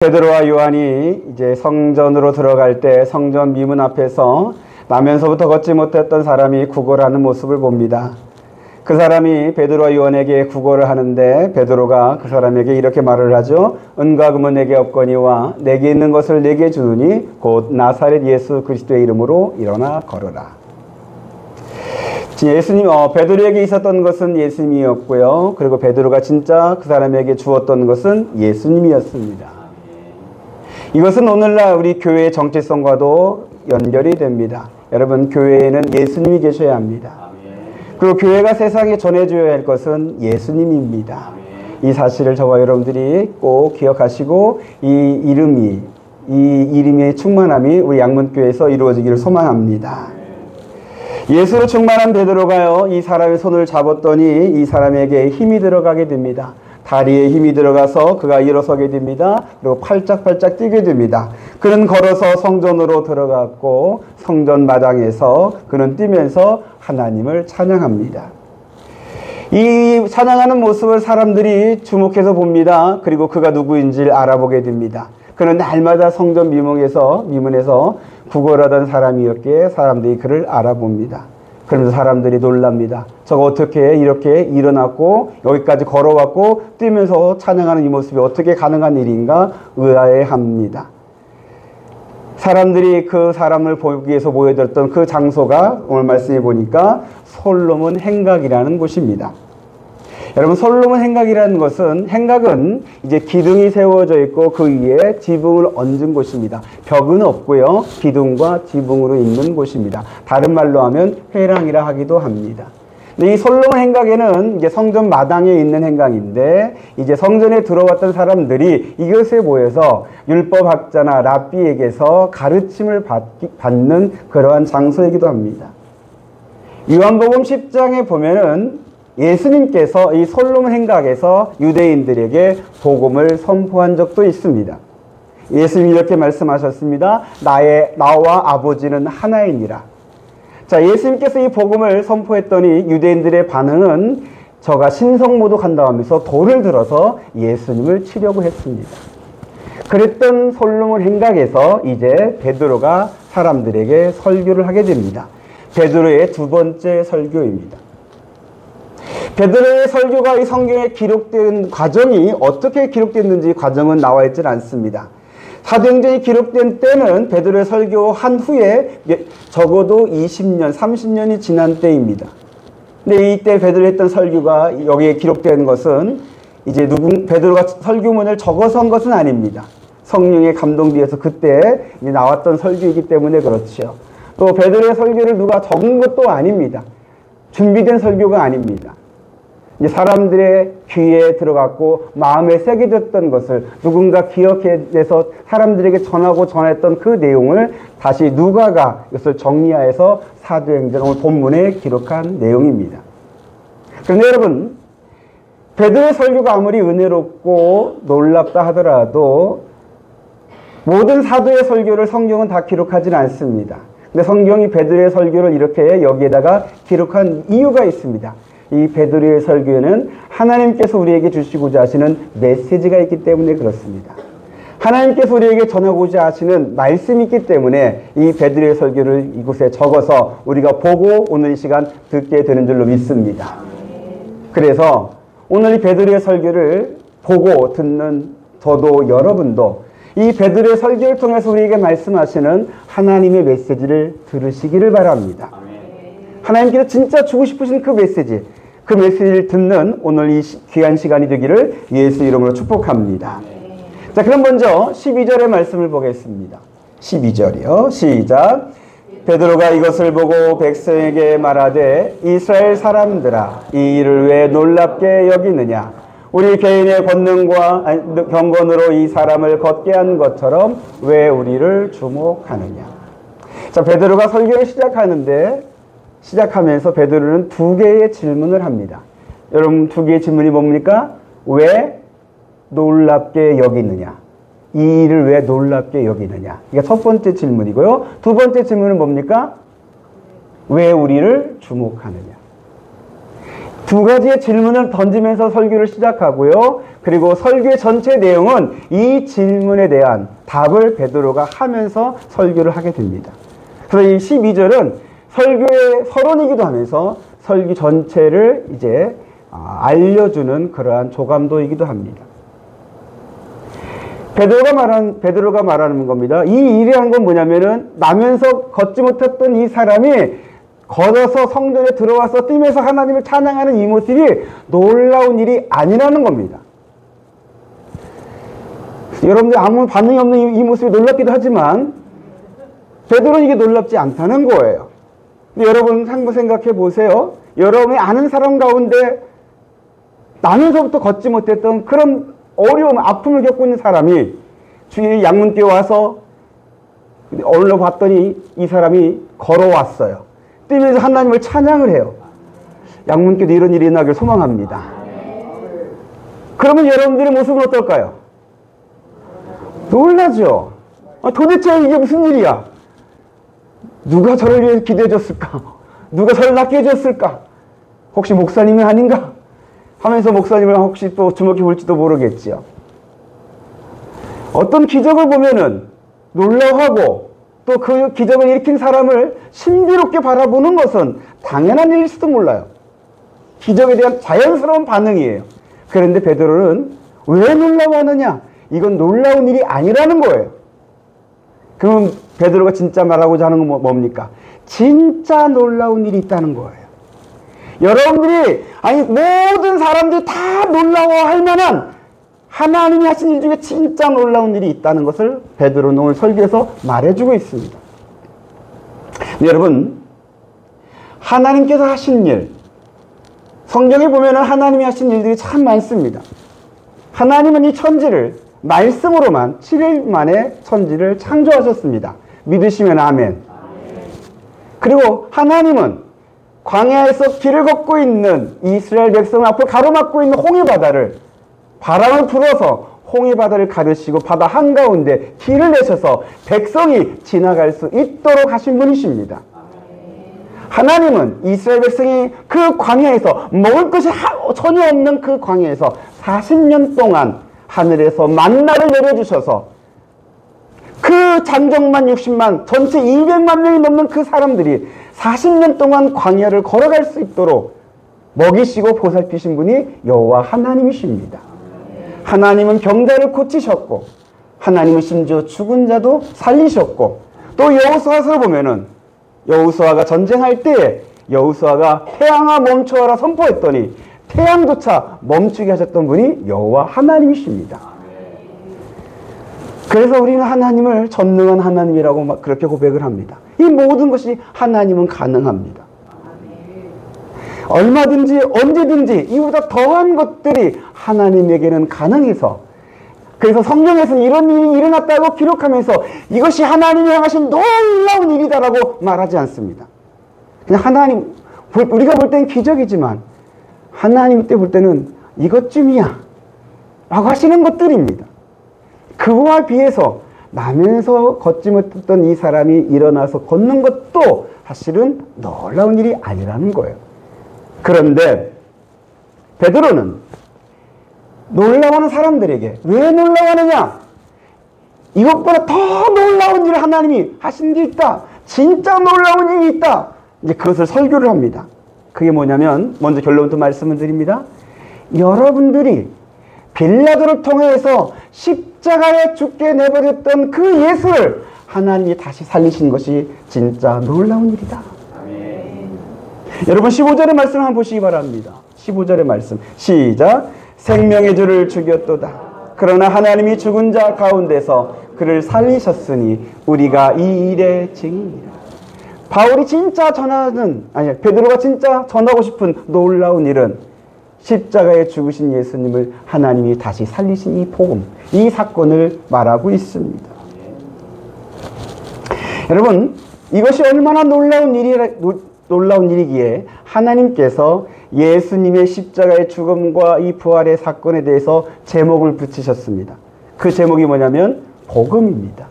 베드로와 요한이 이제 성전으로 들어갈 때 성전 미문 앞에서 나면서부터 걷지 못했던 사람이 구걸하는 모습을 봅니다. 그 사람이 베드로와 요한에게 구걸을 하는데 베드로가 그 사람에게 이렇게 말을 하죠. 은과 금은 내게 없거니와 내게 있는 것을 내게 주느니 곧 나사렛 예수 그리스도의 이름으로 일어나 걸어라. 베드로에게 있었던 것은 예수님이었고요. 그리고 베드로가 진짜 그 사람에게 주었던 것은 예수님이었습니다. 이것은 오늘날 우리 교회의 정체성과도 연결이 됩니다. 여러분, 교회에는 예수님이 계셔야 합니다. 그리고 교회가 세상에 전해줘야 할 것은 예수님입니다. 이 사실을 저와 여러분들이 꼭 기억하시고 이 이름의 충만함이 우리 양문교회에서 이루어지기를 소망합니다. 예수로 충만한 베드로가요, 이 사람의 손을 잡았더니 이 사람에게 힘이 들어가게 됩니다. 다리에 힘이 들어가서 그가 일어서게 됩니다. 그리고 팔짝팔짝 뛰게 됩니다. 그는 걸어서 성전으로 들어갔고 성전 마당에서 그는 뛰면서 하나님을 찬양합니다. 이 찬양하는 모습을 사람들이 주목해서 봅니다. 그리고 그가 누구인지를 알아보게 됩니다. 그는 날마다 성전 미문에서 구걸하던 사람이었기에 사람들이 그를 알아봅니다. 그러면서 사람들이 놀랍니다. 저거 어떻게 이렇게 일어났고 여기까지 걸어왔고 뛰면서 찬양하는 이 모습이 어떻게 가능한 일인가 의아해합니다. 사람들이 그 사람을 보기 위해서 모여들었던 그 장소가 오늘 말씀해 보니까 솔로몬 행각이라는 곳입니다. 여러분, 솔로몬 행각은 이제 기둥이 세워져 있고 그 위에 지붕을 얹은 곳입니다. 벽은 없고요. 기둥과 지붕으로 있는 곳입니다. 다른 말로 하면 회랑이라 하기도 합니다. 이 솔로몬 행각에는 이제 성전 마당에 있는 행각인데 이제 성전에 들어왔던 사람들이 이것에 모여서 율법학자나 랍비에게서 가르침을 받는 그러한 장소이기도 합니다. 요한복음 10장에 보면은 예수님께서 이 솔로몬 행각에서 유대인들에게 복음을 선포한 적도 있습니다. 예수님이 이렇게 말씀하셨습니다. 나와 아버지는 하나이니라. 자, 예수님께서 이 복음을 선포했더니 유대인들의 반응은 저가 신성모독한다 하면서 돌을 들어서 예수님을 치려고 했습니다. 그랬던 솔로몬 행각에서 이제 베드로가 사람들에게 설교를 하게 됩니다. 베드로의 두 번째 설교입니다. 베드로의 설교가 이 성경에 기록된 과정이 어떻게 기록됐는지 과정은 나와 있지 않습니다. 사도행전이 기록된 때는 베드로의 설교한 후에 적어도 20년, 30년이 지난 때입니다. 근데 이때 베드로 했던 설교가 여기에 기록된 것은 이제 베드로가 설교문을 적어서 한 것은 아닙니다. 성령의 감동비에서 그때 이제 나왔던 설교이기 때문에 그렇죠. 또 베드로의 설교를 누가 적은 것도 아닙니다. 준비된 설교가 아닙니다. 이제 사람들의 귀에 들어갔고 마음에 새겨졌던 것을 누군가 기억해내서 사람들에게 전했던 그 내용을 다시 누가가 이것을 정리하여서 사도행전 오늘 본문에 기록한 내용입니다. 그런데 여러분, 베드로의 설교가 아무리 은혜롭고 놀랍다 하더라도 모든 사도의 설교를 성경은 다 기록하지는 않습니다. 근데 성경이 베드로의 설교를 이렇게 여기에다가 기록한 이유가 있습니다. 이 베드로의 설교에는 하나님께서 우리에게 주시고자 하시는 메시지가 있기 때문에 그렇습니다. 하나님께서 우리에게 전하고자 하시는 말씀이 있기 때문에 이 베드로의 설교를 이곳에 적어서 우리가 보고 오늘 이 시간 듣게 되는 줄로 믿습니다. 그래서 오늘 이 베드로의 설교를 보고 듣는 저도 여러분도 이 베드로의 설교를 통해서 우리에게 말씀하시는 하나님의 메시지를 들으시기를 바랍니다. 하나님께서 진짜 주고 싶으신 그 메시지를 듣는 오늘 이 귀한 시간이 되기를 예수 이름으로 축복합니다. 자, 그럼 먼저 12절의 말씀을 보겠습니다. 12절이요. 시작. 베드로가 이것을 보고 백성에게 말하되 이스라엘 사람들아, 이 일을 왜 놀랍게 여기느냐? 우리 개인의 권능과 경건으로 이 사람을 걷게 한 것처럼 왜 우리를 주목하느냐? 자, 베드로가 설교를 시작하면서 베드로는 두 개의 질문을 합니다. 여러분, 두 개의 질문이 뭡니까? 왜 놀랍게 여기느냐? 이 일을 왜 놀랍게 여기느냐? 이게 첫 번째 질문이고요. 두 번째 질문은 뭡니까? 왜 우리를 주목하느냐? 두 가지의 질문을 던지면서 설교를 시작하고요. 그리고 설교의 전체 내용은 이 질문에 대한 답을 베드로가 하면서 설교를 하게 됩니다. 그래서 이 12절은 설교의 서론이기도 하면서 설교 전체를 이제 알려주는 그러한 조감도이기도 합니다. 베드로가 말하는 겁니다. 이 일이란 건 뭐냐면은 나면서 걷지 못했던 이 사람이 걸어서 성전에 들어와서 뛰면서 하나님을 찬양하는 이 모습이 놀라운 일이 아니라는 겁니다. 여러분들 아무 반응이 없는 이 모습이 놀랍기도 하지만 베드로는 이게 놀랍지 않다는 거예요. 근데 여러분 한번 생각해 보세요. 여러분이 아는 사람 가운데 나면서부터 걷지 못했던 그런 어려움, 아픔을 겪고 있는 사람이 주일 양문교에 와서 얼른 봤더니 이 사람이 걸어왔어요. 뛰면서 하나님을 찬양을 해요. 양문교도 이런 일이 나길 소망합니다. 그러면 여러분들의 모습은 어떨까요? 놀라죠. 도대체 이게 무슨 일이야? 누가 저를 위해 기도해 줬을까? 누가 저를 낫게 해줬을까? 혹시 목사님이 아닌가? 하면서 목사님을 혹시 또 주목해 볼지도 모르겠지요. 어떤 기적을 보면은 놀라워하고 또 그 기적을 일으킨 사람을 신비롭게 바라보는 것은 당연한 일일지도 몰라요. 기적에 대한 자연스러운 반응이에요. 그런데 베드로는 왜 놀라워하느냐? 이건 놀라운 일이 아니라는 거예요. 그럼 베드로가 진짜 말하고자 하는 건 뭡니까? 진짜 놀라운 일이 있다는 거예요. 여러분들이 모든 사람들이 다 놀라워할 만한 하나님이 하신 일 중에 진짜 놀라운 일이 있다는 것을 베드로는 오늘 설교에서 말해주고 있습니다. 여러분, 하나님께서 하신 일, 성경에 보면 하나님이 하신 일들이 참 많습니다. 하나님은 이 천지를 말씀으로만 7일 만에 천지를 창조하셨습니다. 믿으시면 아멘. 그리고 하나님은 광야에서 길을 걷고 있는 이스라엘 백성을 앞으로 가로막고 있는 홍해바다를 바람을 불어서 홍해바다를 가르시고 바다 한가운데 길을 내셔서 백성이 지나갈 수 있도록 하신 분이십니다. 하나님은 이스라엘 백성이 그 광야에서 먹을 것이 전혀 없는 그 광야에서 40년 동안 하늘에서 만나를 내려주셔서 그 장정만 60만 전체 200만 명이 넘는 그 사람들이 40년 동안 광야를 걸어갈 수 있도록 먹이시고 보살피신 분이 여호와 하나님이십니다. 하나님은 병자를 고치셨고 하나님은 심지어 죽은 자도 살리셨고 또 여호수아서를 보면은 여호수아가 전쟁할 때에 여호수아가 태양아 멈춰라 선포했더니 태양조차 멈추게 하셨던 분이 여호와 하나님이십니다. 그래서 우리는 하나님을 전능한 하나님이라고 그렇게 고백을 합니다. 이 모든 것이 하나님은 가능합니다. 얼마든지 언제든지 이보다 더한 것들이 하나님에게는 가능해서 그래서 성경에서는 이런 일이 일어났다고 기록하면서 이것이 하나님이 행하신 놀라운 일이다라고 말하지 않습니다. 그냥 하나님, 우리가 볼 때는 기적이지만 하나님 때 볼 때는 이것쯤이야 라고 하시는 것들입니다. 그거와 비해서 나면서 걷지 못했던 이 사람이 일어나서 걷는 것도 사실은 놀라운 일이 아니라는 거예요. 그런데 베드로는 놀라워하는 사람들에게 왜 놀라워하느냐? 이것보다 더 놀라운 일을 하나님이 하신 게 있다. 진짜 놀라운 일이 있다. 이제 그것을 설교를 합니다. 그게 뭐냐면 먼저 결론부터 말씀을 드립니다. 여러분들이 빌라도를 통해서 십자가에 죽게 내버렸던 그 예수를 하나님이 다시 살리신 것이 진짜 놀라운 일이다. 아멘. 여러분 15절의 말씀 한번 보시기 바랍니다. 15절의 말씀 시작. 생명의 주를 죽였도다. 그러나 하나님이 죽은 자 가운데서 그를 살리셨으니 우리가 이 일의 증인이라. 바울이 진짜 베드로가 진짜 전하고 싶은 놀라운 일은 십자가에 죽으신 예수님을 하나님이 다시 살리신 이 복음, 이 사건을 말하고 있습니다. 여러분, 이것이 얼마나 놀라운 일이기에 하나님께서 예수님의 십자가의 죽음과 이 부활의 사건에 대해서 제목을 붙이셨습니다. 그 제목이 뭐냐면 복음입니다.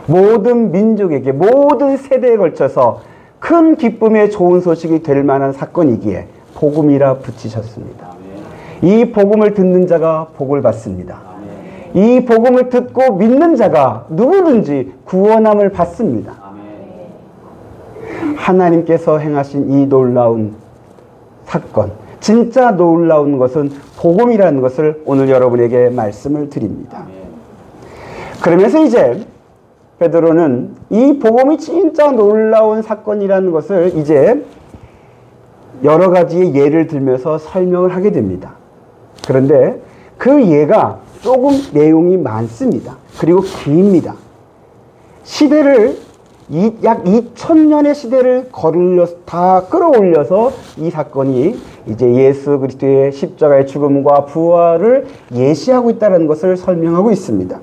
모든 민족에게 모든 세대에 걸쳐서 큰 기쁨의 좋은 소식이 될 만한 사건이기에 복음이라 붙이셨습니다. 이 복음을 듣는 자가 복을 받습니다. 이 복음을 듣고 믿는 자가 누구든지 구원함을 받습니다. 하나님께서 행하신 이 놀라운 사건, 진짜 놀라운 것은 복음이라는 것을 오늘 여러분에게 말씀을 드립니다. 그러면서 이제 베드로는 이 복음이 진짜 놀라운 사건이라는 것을 이제 여러 가지의 예를 들면서 설명을 하게 됩니다. 그런데 그 예가 조금 내용이 많습니다. 그리고 깁니다. 시대를 약 2000년의 시대를 다 끌어올려서 이 사건이 이제 예수 그리스도의 십자가의 죽음과 부활을 예시하고 있다는 것을 설명하고 있습니다.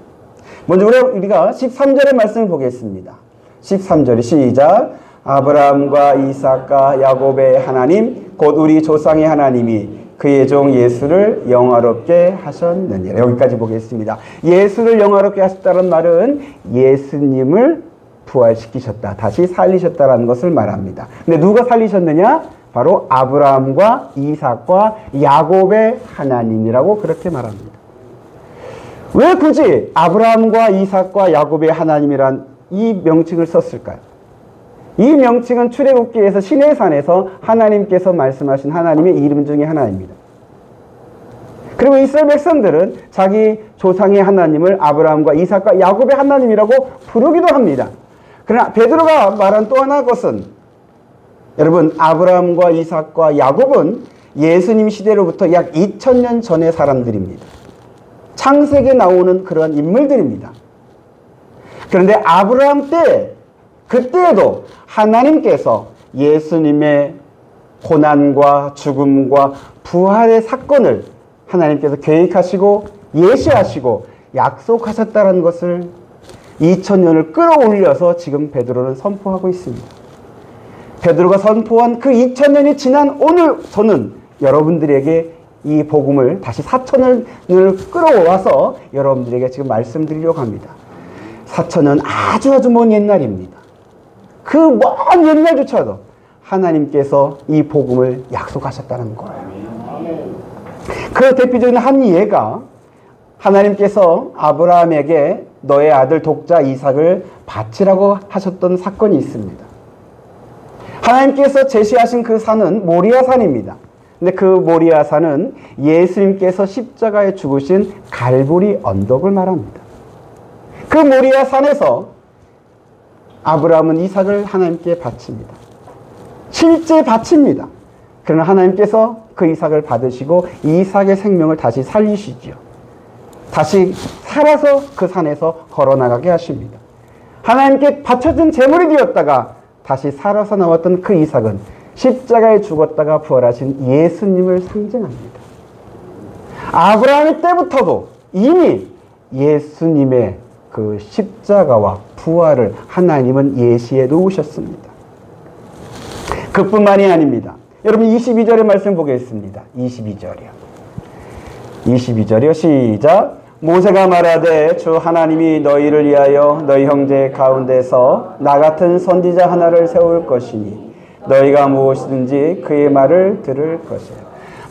먼저 우리가 13절의 말씀을 보겠습니다. 13절이 시작. 아브라함과 이삭과 야곱의 하나님 곧 우리 조상의 하나님이 그의 종 예수를 영화롭게 하셨느니라. 여기까지 보겠습니다. 예수를 영화롭게 하셨다는 말은 예수님을 부활시키셨다, 다시 살리셨다는 것을 말합니다. 근데 누가 살리셨느냐? 바로 아브라함과 이삭과 야곱의 하나님이라고 그렇게 말합니다. 왜 굳이 아브라함과 이삭과 야곱의 하나님이란 이 명칭을 썼을까요? 이 명칭은 출애굽기에서 시내산에서 하나님께서 말씀하신 하나님의 이름 중에 하나입니다. 그리고 이스라엘 백성들은 자기 조상의 하나님을 아브라함과 이삭과 야곱의 하나님이라고 부르기도 합니다. 그러나 베드로가 말한 또 하나의 것은, 여러분, 아브라함과 이삭과 야곱은 예수님 시대로부터 약 2000년 전의 사람들입니다. 창세기에 나오는 그런 인물들입니다. 그런데 아브라함 때, 그때에도 하나님께서 예수님의 고난과 죽음과 부활의 사건을 하나님께서 계획하시고 예시하시고 약속하셨다는 것을 2000년을 끌어올려서 지금 베드로는 선포하고 있습니다. 베드로가 선포한 그 2000년이 지난 오늘 저는 여러분들에게 이 복음을 다시 4000년을 끌어와서 여러분들에게 지금 말씀드리려고 합니다. 4000년 아주 먼 옛날입니다. 그 먼 옛날조차도 하나님께서 이 복음을 약속하셨다는 거예요. 그 대표적인 한 예가 하나님께서 아브라함에게 너의 아들 독자 이삭을 바치라고 하셨던 사건이 있습니다. 하나님께서 제시하신 그 산은 모리아 산입니다. 근데 그 모리아 산은 예수님께서 십자가에 죽으신 갈보리 언덕을 말합니다. 그 모리아 산에서 아브라함은 이삭을 하나님께 바칩니다. 실제 바칩니다. 그러나 하나님께서 그 이삭을 받으시고 이삭의 생명을 다시 살리시죠. 다시 살아서 그 산에서 걸어나가게 하십니다. 하나님께 바쳐진 제물이 되었다가 다시 살아서 나왔던 그 이삭은 십자가에 죽었다가 부활하신 예수님을 상징합니다. 아브라함의 때부터도 이미 예수님의 그 십자가와 부활을 하나님은 예시해 놓으셨습니다. 그뿐만이 아닙니다. 여러분 22절의 말씀 보겠습니다. 22절이요. 시작. 모세가 말하되 주 하나님이 너희를 위하여 너희 형제 가운데서 나 같은 선지자 하나를 세울 것이니 너희가 무엇이든지 그의 말을 들을 것이라.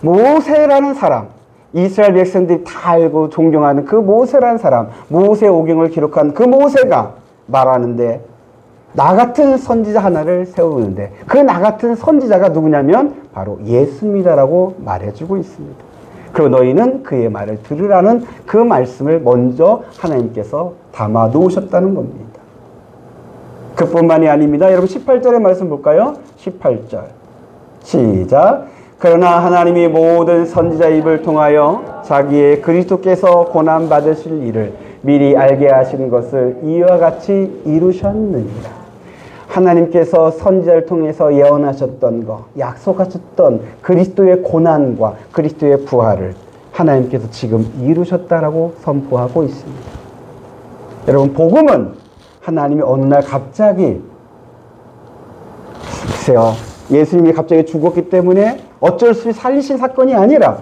모세라는 사람, 이스라엘 백성들이 다 알고 존경하는 그 모세라는 사람, 모세 오경을 기록한 그 모세가 말하는데 나 같은 선지자 하나를 세우는데 그 나 같은 선지자가 누구냐면 바로 예수입니다라고 말해주고 있습니다. 그리고 너희는 그의 말을 들으라는 그 말씀을 먼저 하나님께서 담아 놓으셨다는 겁니다. 그뿐만이 아닙니다. 여러분 18절의 말씀 볼까요? 18절 시작. 그러나 하나님이 모든 선지자 입을 통하여 자기의 그리스도께서 고난받으실 일을 미리 알게 하신 것을 이와 같이 이루셨느니라. 하나님께서 선지자를 통해서 예언하셨던 것, 약속하셨던 그리스도의 고난과 그리스도의 부활을 하나님께서 지금 이루셨다라고 선포하고 있습니다. 여러분, 복음은 하나님이 어느 날 갑자기, 글쎄요, 예수님이 갑자기 죽었기 때문에 어쩔 수 없이 살리신 사건이 아니라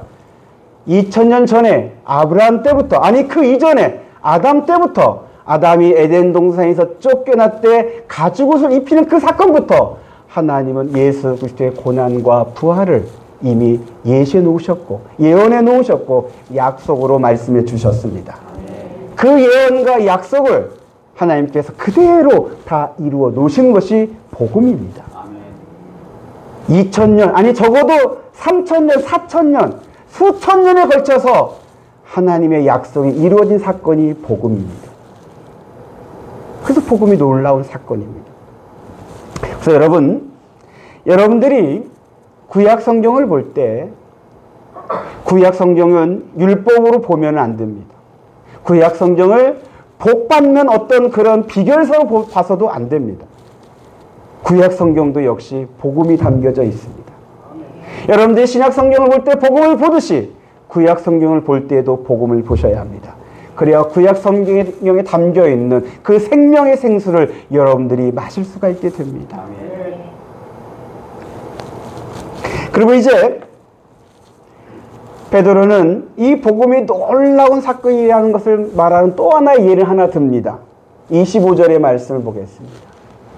2000년 전에 아브라함 때부터, 아니 그 이전에 아담 때부터, 아담이 에덴 동산에서 쫓겨났대 가죽옷을 입히는 그 사건부터 하나님은 예수 그리스도의 고난과 부활을 이미 예시해 놓으셨고 예언해 놓으셨고 약속으로 말씀해 주셨습니다. 그 예언과 약속을 하나님께서 그대로 다 이루어 놓으신 것이 복음입니다. 2000년 아니 적어도 3000년 4000년 수천 년에 걸쳐서 하나님의 약속이 이루어진 사건이 복음입니다. 그래서 복음이 놀라운 사건입니다. 그래서 여러분들이 구약 성경을 볼 때 구약 성경은 율법으로 보면 안 됩니다. 구약 성경을 복 받는 어떤 그런 비결서로 봐서도 안 됩니다. 구약 성경도 역시 복음이 담겨져 있습니다. 여러분들이 신약 성경을 볼 때 복음을 보듯이 구약 성경을 볼 때에도 복음을 보셔야 합니다. 그래야 구약 성경에 담겨 있는 그 생명의 생수를 여러분들이 마실 수가 있게 됩니다. 그리고 이제 베드로는 이 복음이 놀라운 사건이라는 것을 말하는 또 하나의 예를 하나 듭니다. 25절의 말씀을 보겠습니다.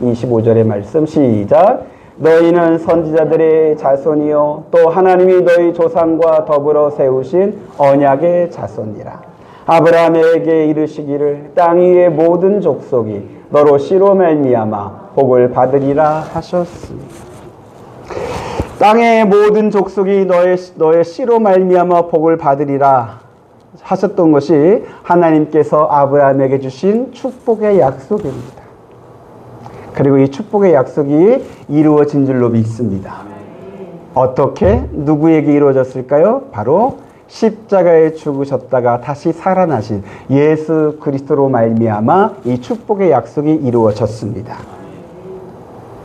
25절의 말씀 시작. 너희는 선지자들의 자손이요 또 하나님이 너희 조상과 더불어 세우신 언약의 자손이라. 아브라함에게 이르시기를 땅 위의 모든 족속이 너로 씨로 말미암아 복을 받으리라 하셨습니다. 땅의 모든 족속이 너의 씨로 말미암아 복을 받으리라 하셨던 것이 하나님께서 아브라함에게 주신 축복의 약속입니다. 그리고 이 축복의 약속이 이루어진 줄로 믿습니다. 어떻게 누구에게 이루어졌을까요? 바로 십자가에 죽으셨다가 다시 살아나신 예수 그리스도로 말미암아 이 축복의 약속이 이루어졌습니다.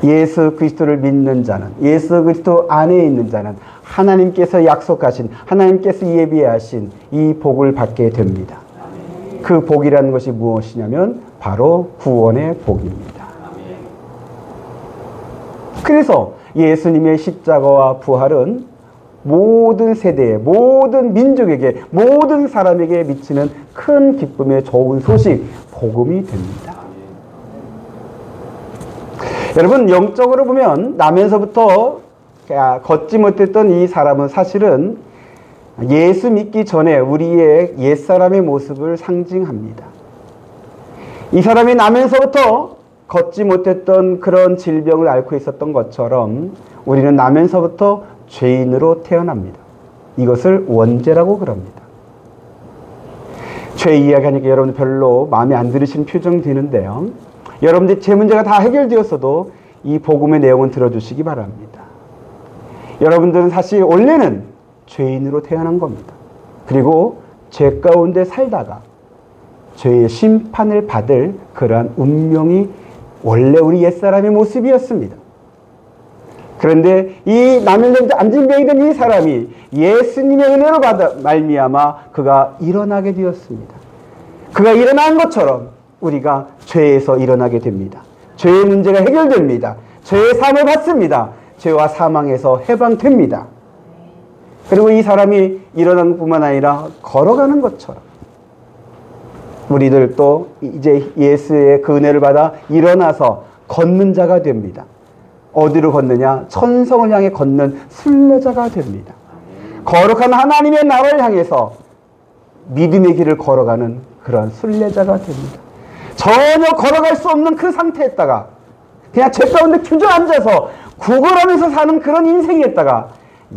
예수 그리스도를 믿는 자는, 예수 그리스도 안에 있는 자는 하나님께서 약속하신, 하나님께서 예비하신 이 복을 받게 됩니다. 그 복이라는 것이 무엇이냐면 바로 구원의 복입니다. 그래서 예수님의 십자가와 부활은 모든 세대에, 모든 민족에게, 모든 사람에게 미치는 큰 기쁨의 좋은 소식, 복음이 됩니다. 여러분, 영적으로 보면 나면서부터 걷지 못했던 이 사람은 사실은 예수 믿기 전에 우리의 옛사람의 모습을 상징합니다. 이 사람이 나면서부터 걷지 못했던 그런 질병을 앓고 있었던 것처럼 우리는 나면서부터 죄인으로 태어납니다. 이것을 원죄라고 그럽니다. 죄 이야기하니까 여러분 별로 마음에 안 들으시는 표정이 드는데요. 여러분들 제 문제가 다 해결되었어도 이 복음의 내용은 들어주시기 바랍니다. 여러분들은 사실 원래는 죄인으로 태어난 겁니다. 그리고 죄 가운데 살다가 죄의 심판을 받을 그러한 운명이 원래 우리 옛사람의 모습이었습니다. 그런데 이 나면서부터 안진병이 된 이 사람이 예수님의 은혜로 받아 말미암아 그가 일어나게 되었습니다. 그가 일어난 것처럼 우리가 죄에서 일어나게 됩니다. 죄의 문제가 해결됩니다. 죄의 사함을 받습니다. 죄와 사망에서 해방됩니다. 그리고 이 사람이 일어난 뿐만 아니라 걸어가는 것처럼 우리들도 이제 예수의 그 은혜를 받아 일어나서 걷는 자가 됩니다. 어디로 걷느냐? 천성을 향해 걷는 순례자가 됩니다. 거룩한 하나님의 나라를 향해서 믿음의 길을 걸어가는 그런 순례자가 됩니다. 전혀 걸어갈 수 없는 그 상태였다가 그냥 죄 가운데 주저앉아서 구걸하면서 사는 그런 인생이었다가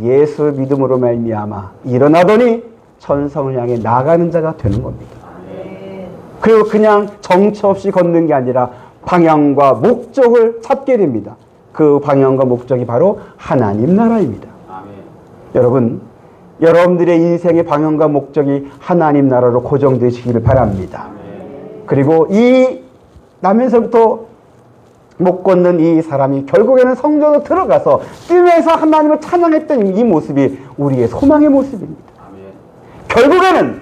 예수 믿음으로 말미암아 일어나더니 천성을 향해 나가는 자가 되는 겁니다. 그리고 그냥 정처 없이 걷는 게 아니라 방향과 목적을 찾게 됩니다. 그 방향과 목적이 바로 하나님 나라입니다. 여러분, 여러분들의 인생의 방향과 목적이 하나님 나라로 고정되시기를 바랍니다. 그리고 이 나면서부터 못 걷는 이 사람이 결국에는 성전으로 들어가서 뛰면서 하나님을 찬양했던 이 모습이 우리의 소망의 모습입니다. 결국에는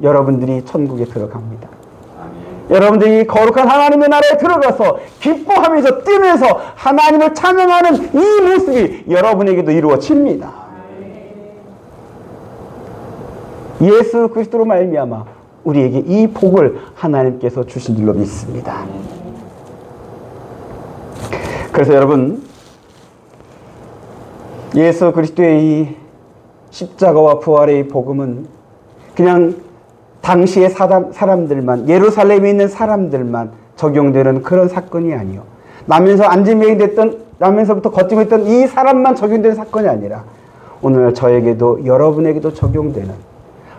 여러분들이 천국에 들어갑니다. 여러분들이 거룩한 하나님의 나라에 들어가서 기뻐하면서 뛰면서 하나님을 찬양하는 이 모습이 여러분에게도 이루어집니다. 예수 그리스도로 말미암아 우리에게 이 복을 하나님께서 주신 줄로 믿습니다. 그래서 여러분, 예수 그리스도의 이 십자가와 부활의 이 복음은 그냥 당시의 사람들만, 예루살렘에 있는 사람들만 적용되는 그런 사건이 아니요. 나면서부터 거침했던 이 사람만 적용되는 사건이 아니라 오늘 저에게도 여러분에게도 적용되는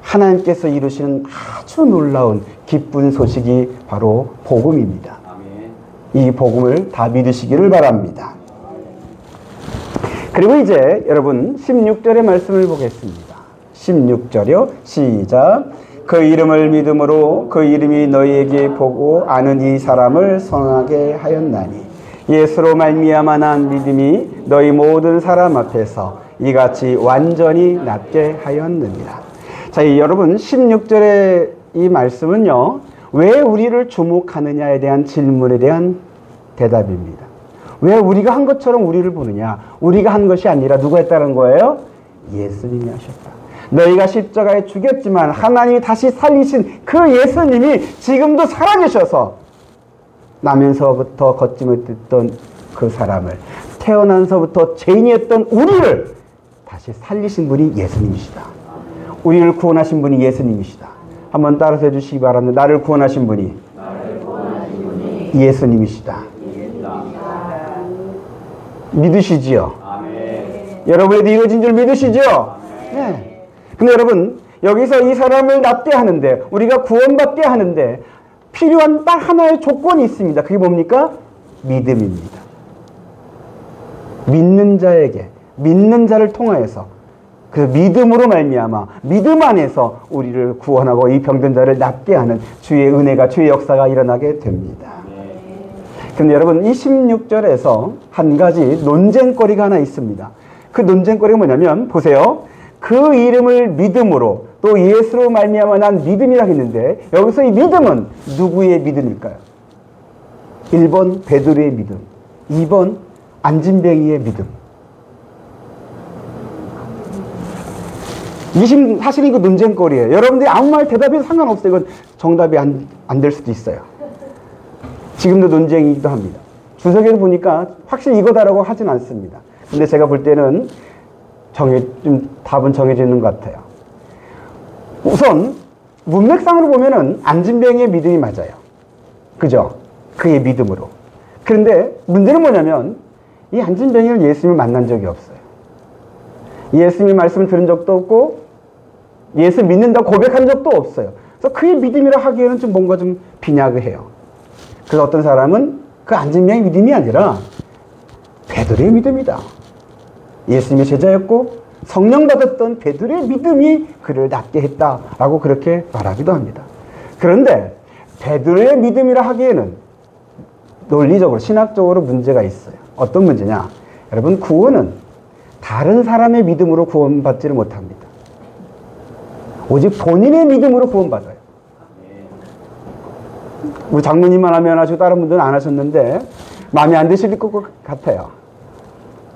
하나님께서 이루시는 아주 놀라운 기쁜 소식이 바로 복음입니다. 이 복음을 다 믿으시기를 바랍니다. 그리고 이제 여러분 16절의 말씀을 보겠습니다. 16절이요. 시작. 그 이름을 믿음으로 그 이름이 너희에게 보고 아는 이 사람을 선하게 하였나니 예수로 말미암아 난 믿음이 너희 모든 사람 앞에서 이같이 완전히 낫게 하였느니라. 자, 여러분 16절의 이 말씀은요, 왜 우리를 주목하느냐에 대한 질문에 대한 대답입니다. 왜 우리가 한 것처럼 우리를 보느냐? 우리가 한 것이 아니라 누가 했다는 거예요? 예수님이 하셨다. 너희가 십자가에 죽였지만 하나님이 다시 살리신 그 예수님이 지금도 살아계셔서 나면서부터 거침을 듣던 그 사람을, 태어난서부터 죄인이었던 우리를 다시 살리신 분이 예수님이시다. 우리를 구원하신 분이 예수님이시다. 한번 따라서 해주시기 바랍니다. 나를 구원하신 분이 예수님이시다. 믿으시지요? 여러분에도 이루어진 줄 믿으시죠? 네. 근데 여러분, 여기서 이 사람을 낫게 하는데, 우리가 구원받게 하는데 필요한 딱 하나의 조건이 있습니다. 그게 뭡니까? 믿음입니다. 믿는 자에게, 믿는 자를 통하여서, 그 믿음으로 말미암아 믿음 안에서 우리를 구원하고 이 병든 자를 낫게 하는 주의 은혜가, 주의 역사가 일어나게 됩니다. 근데 여러분, 이 16절에서 한 가지 논쟁거리가 하나 있습니다. 그 논쟁거리가 뭐냐면, 보세요. 그 이름을 믿음으로 또 예수로 말미암아 난 믿음이라고 했는데, 여기서 이 믿음은 누구의 믿음일까요? 1번 베드로의 믿음, 2번 안진뱅이의 믿음. 사실 이거 논쟁거리예요. 여러분들이 아무 말 대답해도 상관없어요. 이건 정답이 안 될 수도 있어요. 지금도 논쟁이기도 합니다. 주석에도 보니까 확실히 이거다라고 하진 않습니다. 근데 제가 볼 때는 좀 답은 정해져 있는 것 같아요. 우선 문맥상으로 보면은 안진뱅이의 믿음이 맞아요. 그죠? 그의 믿음으로. 그런데 문제는 뭐냐면 이 안진뱅이는 예수님을 만난 적이 없어요. 예수님의 말씀을 들은 적도 없고 예수 믿는다고 고백한 적도 없어요. 그래서 그의 믿음이라 하기에는 좀 뭔가 좀 빈약해요. 그래서 어떤 사람은 그 안진뱅이의 믿음이 아니라 베드로의 믿음이다. 예수님의 제자였고 성령 받았던 베드로의 믿음이 그를 낫게 했다라고 그렇게 말하기도 합니다. 그런데 베드로의 믿음이라 하기에는 논리적으로, 신학적으로 문제가 있어요. 어떤 문제냐? 여러분, 구원은 다른 사람의 믿음으로 구원받지를 못합니다. 오직 본인의 믿음으로 구원받아요. 우리 장모님만 하면 하시고 다른 분들은 안 하셨는데 마음에 안 드실 것 같아요.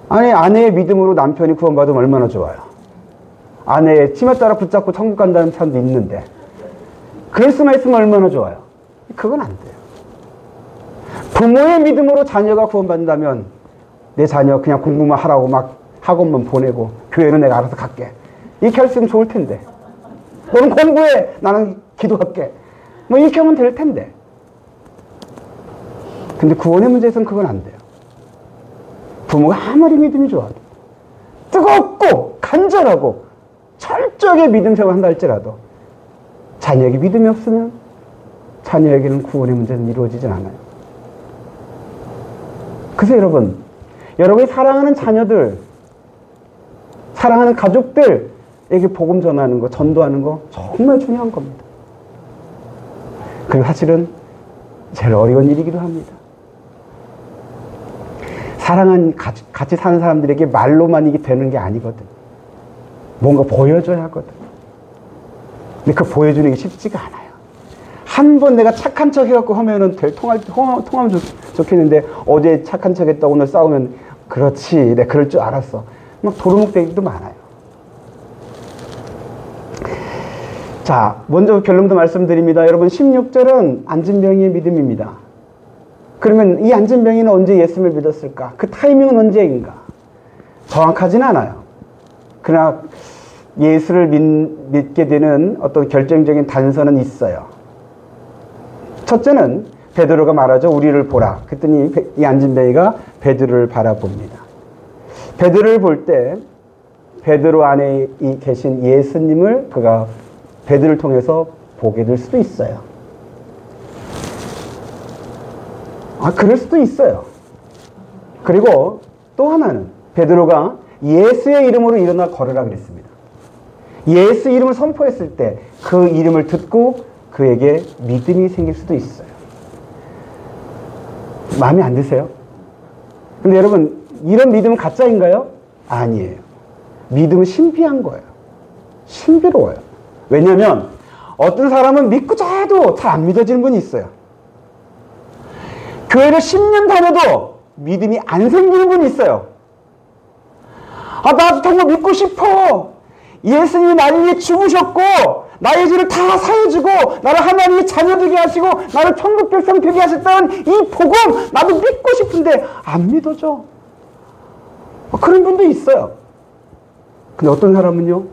아니, 아내의 믿음으로 남편이 구원받으면 얼마나 좋아요. 아내의 치마 따라 붙잡고 천국 간다는 사람도 있는데 그럴 수만 있으면 얼마나 좋아요. 그건 안 돼요. 부모의 믿음으로 자녀가 구원받는다면 내 자녀 그냥 공부만 하라고 막 학원만 보내고 교회는 내가 알아서 갈게, 이렇게 할 수 있으면 좋을 텐데, 너는 공부해, 나는 기도할게, 뭐 이렇게 하면 될 텐데. 근데 구원의 문제에서는 그건 안 돼요. 부모가 아무리 믿음이 좋아도, 뜨겁고 간절하고 철저하게 믿음 생활을 한다 할지라도 자녀에게 믿음이 없으면 자녀에게는 구원의 문제는 이루어지진 않아요. 그래서 여러분이 사랑하는 자녀들, 사랑하는 가족들에게 복음 전하는 거, 전도하는 거 정말 중요한 겁니다. 그리고 사실은 제일 어려운 일이기도 합니다. 사랑한, 같이 사는 사람들에게 말로만 이게 되는 게 아니거든. 뭔가 보여줘야 하거든. 근데 그 보여주는 게 쉽지가 않아요. 한 번 내가 착한 척 해갖고 하면은 통하면 좋겠는데, 어제 착한 척 했다 오늘 싸우면, 그렇지, 내가 그럴 줄 알았어, 막 도루묵대기도 많아요. 자, 먼저 결론부터 말씀드립니다. 여러분, 16절은 안진뱅이의 믿음입니다. 그러면 이 안진뱅이는 언제 예수님을 믿었을까? 그 타이밍은 언제인가? 정확하진 않아요. 그러나 예수를 믿게 되는 어떤 결정적인 단서는 있어요. 첫째는 베드로가 말하죠. 우리를 보라. 그랬더니 이 안진뱅이가 베드로를 바라봅니다. 베드로를 볼 때 베드로 안에 계신 예수님을 그가 베드로를 통해서 보게 될 수도 있어요. 그럴 수도 있어요. 그리고 또 하나는 베드로가 예수의 이름으로 일어나 걸으라 그랬습니다. 예수 이름을 선포했을 때 그 이름을 듣고 그에게 믿음이 생길 수도 있어요. 마음에 안 드세요? 근데 여러분, 이런 믿음은 가짜인가요? 아니에요. 믿음은 신비한 거예요. 신비로워요. 왜냐하면 어떤 사람은 믿고자 해도 잘 안 믿어지는 분이 있어요. 교회를 10년 다녀도 믿음이 안 생기는 분이 있어요. 나도 정말 믿고 싶어. 예수님이 나를 위해 죽으셨고 나의 죄를 다 사해주고 나를 하나님의 자녀 되게 하시고 나를 천국 백성 되게 하셨다는 이 복음 나도 믿고 싶은데 안 믿어져. 그런 분도 있어요. 근데 어떤 사람은요,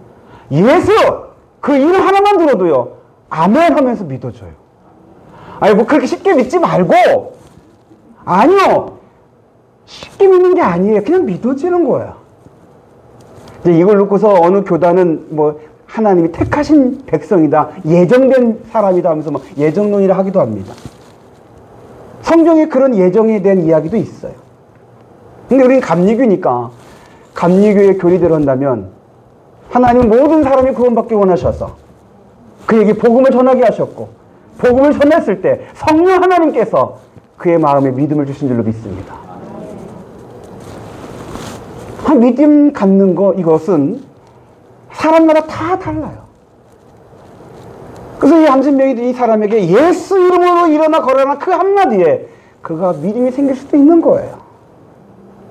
예수 그 이름 하나만 들어도요 아멘 하면서 믿어져요. 뭐 그렇게 쉽게 믿지 말고, 아니요, 쉽게 믿는 게 아니에요. 그냥 믿어지는 거예요. 이제 이걸 놓고서 어느 교단은 뭐 하나님이 택하신 백성이다, 예정된 사람이다 하면서 뭐 예정론이라 하기도 합니다. 성경에 그런 예정에 대한 이야기도 있어요. 근데 우리는 감리교니까 감리교의 교리대로 한다면 하나님은 모든 사람이 구원받기 원하셔서 그에게 복음을 전하게 하셨고, 복음을 전했을 때 성령 하나님께서 그의 마음에 믿음을 주신 줄로 믿습니다. 믿음 갖는 거, 이것은 사람마다 다 달라요. 그래서 이 안진뱅이도 이 사람에게 예수 이름으로 일어나 걸어라 그 한마디에 그가 믿음이 생길 수도 있는 거예요.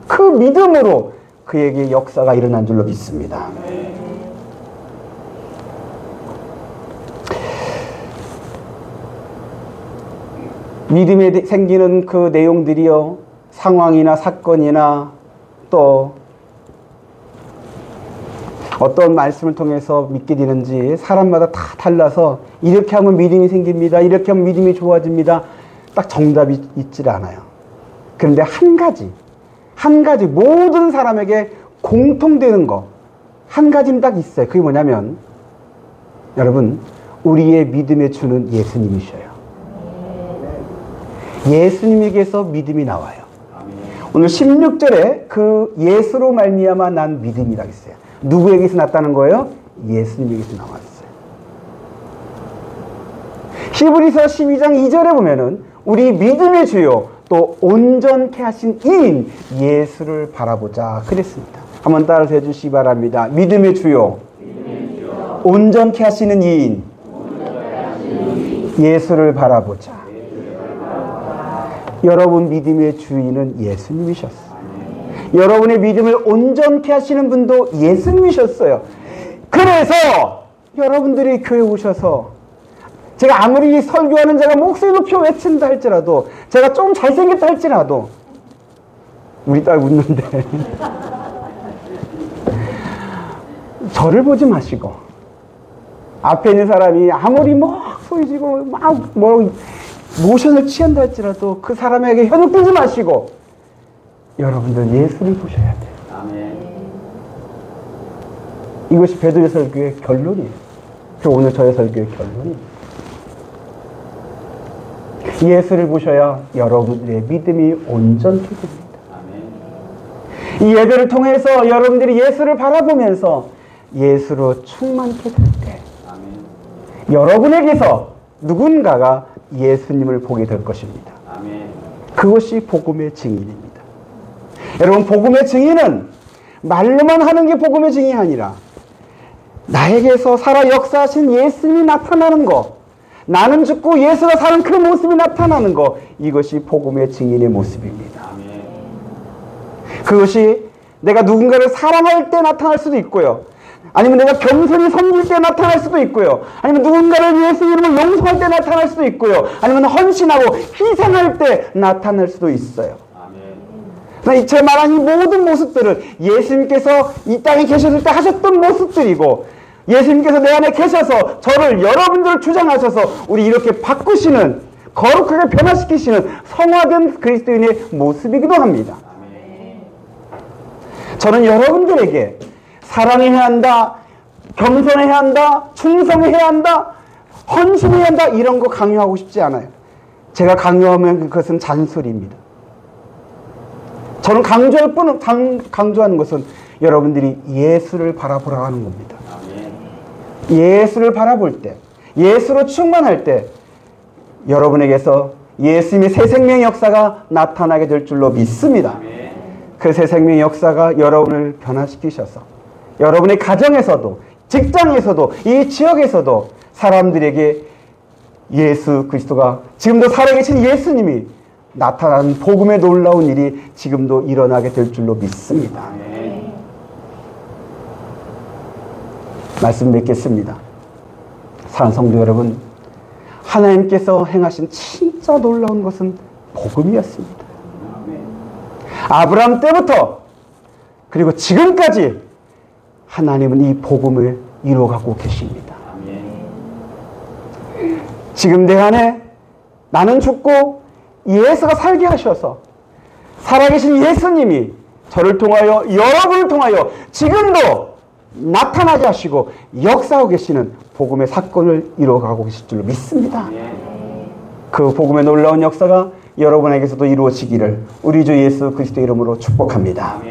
그 믿음으로 그에게 역사가 일어난 줄로 믿습니다. 믿음에 생기는 그 내용들이요, 상황이나 사건이나 또 어떤 말씀을 통해서 믿게 되는지 사람마다 다 달라서 이렇게 하면 믿음이 생깁니다, 이렇게 하면 믿음이 좋아집니다, 딱 정답이 있질 않아요. 그런데 한 가지 모든 사람에게 공통되는 거 한 가지는 딱 있어요. 그게 뭐냐면, 여러분, 우리의 믿음의 주는 예수님이셔요. 예수님에게서 믿음이 나와요. 오늘 16절에 그 예수로 말미암아 난 믿음이라고 했어요. 누구에게서 났다는 거예요? 예수님에게서 나왔어요. 히브리서 12장 2절에 보면은 우리 믿음의 주요 또 온전케 하신 이인 예수를 바라보자 그랬습니다. 한번 따라서 해주시기 바랍니다. 믿음의 주요, 온전케 하시는 이인 예수를 바라보자. 여러분 믿음의 주인은 예수님이셨어요. 여러분의 믿음을 온전케 하시는 분도 예수님이셨어요. 그래서 여러분들이 교회 오셔서 제가 아무리 설교하는 제가 목소리 높이 외친다 할지라도, 제가 좀 잘생겼다 할지라도, 우리 딸 웃는데 저를 보지 마시고 앞에 있는 사람이 아무리 막 소리지고 막 모션을 취한다 할지라도 그 사람에게 현혹되지 마시고 여러분들 예수를 보셔야 돼요. 아멘. 이것이 베드로의 설교의 결론이에요. 그리고 오늘 저의 설교의 결론이에요. 예수를 보셔야 여러분들의 믿음이 온전케 됩니다. 아멘. 이 예배를 통해서 여러분들이 예수를 바라보면서 예수로 충만케 될 때, 아멘, 여러분에게서 누군가가 예수님을 보게 될 것입니다. 아멘. 그것이 복음의 증인입니다. 여러분, 복음의 증인은 말로만 하는 게 복음의 증인이 아니라 나에게서 살아 역사하신 예수님이 나타나는 것, 나는 죽고 예수가 사는 그 모습이 나타나는 것, 이것이 복음의 증인의 모습입니다. 아멘. 그것이 내가 누군가를 사랑할 때 나타날 수도 있고요, 아니면 내가 겸손히 섬길 때 나타날 수도 있고요, 아니면 누군가를 위해서 이름을 용서할 때 나타날 수도 있고요, 아니면 헌신하고 희생할 때 나타날 수도 있어요. 아멘. 제 말한 이 모든 모습들은 예수님께서 이 땅에 계셨을 때 하셨던 모습들이고, 예수님께서 내 안에 계셔서 저를, 여러분들을 주장하셔서 우리 이렇게 바꾸시는, 거룩하게 변화시키시는 성화된 그리스도인의 모습이기도 합니다. 저는 여러분들에게 사랑해야 한다, 겸손해야 한다, 충성해야 한다, 헌신해야 한다, 이런 거 강요하고 싶지 않아요. 제가 강요하면 그것은 잔소리입니다. 저는 강조하는 것은 여러분들이 예수를 바라보라고 하는 겁니다. 예수를 바라볼 때, 예수로 충만할 때 여러분에게서 예수님의 새 생명의 역사가 나타나게 될 줄로 믿습니다. 그 새 생명의 역사가 여러분을 변화시키셔서 여러분의 가정에서도, 직장에서도, 이 지역에서도 사람들에게 예수 그리스도가, 지금도 살아계신 예수님이 나타나는 복음의 놀라운 일이 지금도 일어나게 될 줄로 믿습니다. 말씀 맺겠습니다. 사랑하는 성도 여러분, 하나님께서 행하신 진짜 놀라운 것은 복음이었습니다. 아브라함 때부터 그리고 지금까지 하나님은 이 복음을 이루어가고 계십니다. 지금 내 안에 나는 죽고 예수가 살게 하셔서 살아계신 예수님이 저를 통하여, 여러분을 통하여 지금도 나타나게 하시고 역사하고 계시는 복음의 사건을 이루어가고 계실 줄로 믿습니다. 그 복음의 놀라운 역사가 여러분에게서도 이루어지기를 우리 주 예수 그리스도의 이름으로 축복합니다.